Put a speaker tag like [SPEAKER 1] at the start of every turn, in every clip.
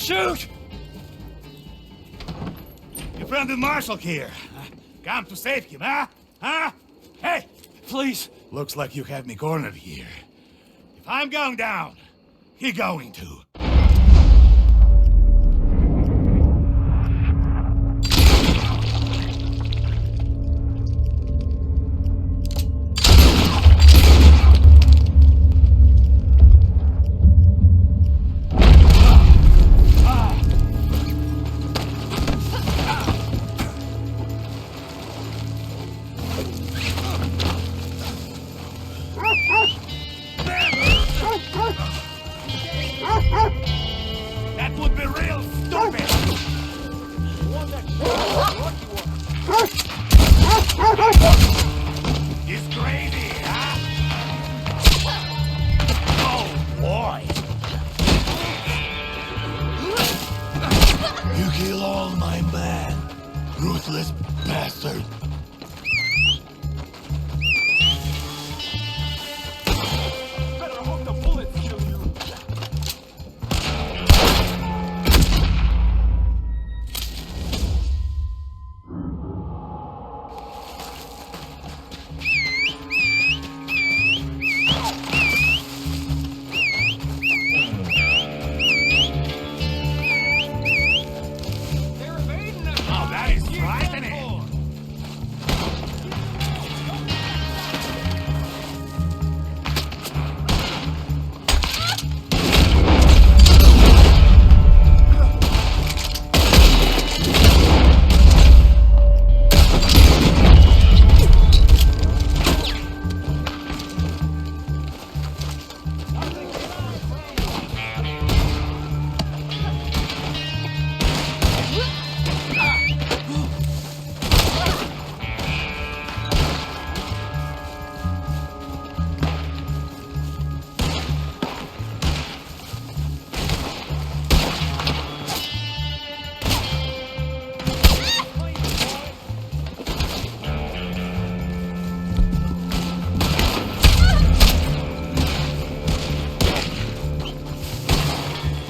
[SPEAKER 1] shoot! Your friend the Marshal here. Come to save him, huh? Huh? Hey, please. Looks like you have me cornered here. If I'm going down, he going to. That would be real stupid! He's crazy, huh? Oh, boy! You kill all my men, ruthless bastard!
[SPEAKER 2] Better hope the bullets kill you. They're evading us.
[SPEAKER 1] Oh, that is frightening!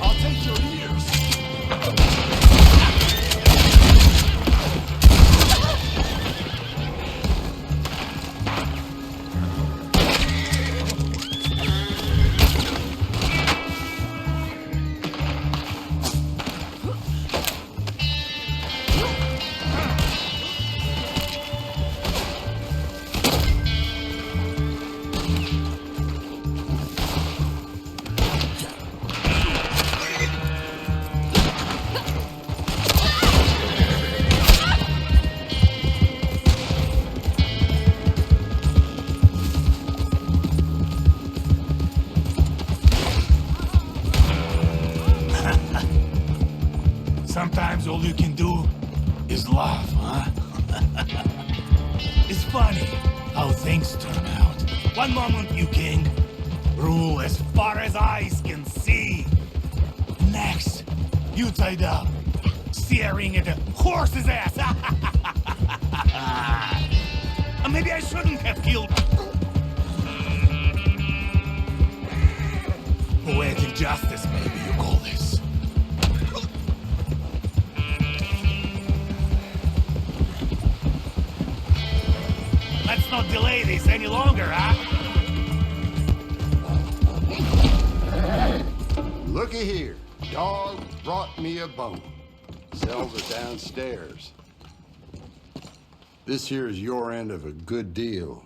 [SPEAKER 2] I'll take your ears.
[SPEAKER 1] Sometimes all you can do is laugh, huh? It's funny how things turn out. One moment you king, rule as far as eyes can see. Next, you tied up, staring at a horse's ass. Maybe I shouldn't have killed. Poetic justice, maybe you call this. Let's not delay this any longer, huh?
[SPEAKER 3] Looky here. Dog brought me a bone. Cells are downstairs. This here is your end of a good deal.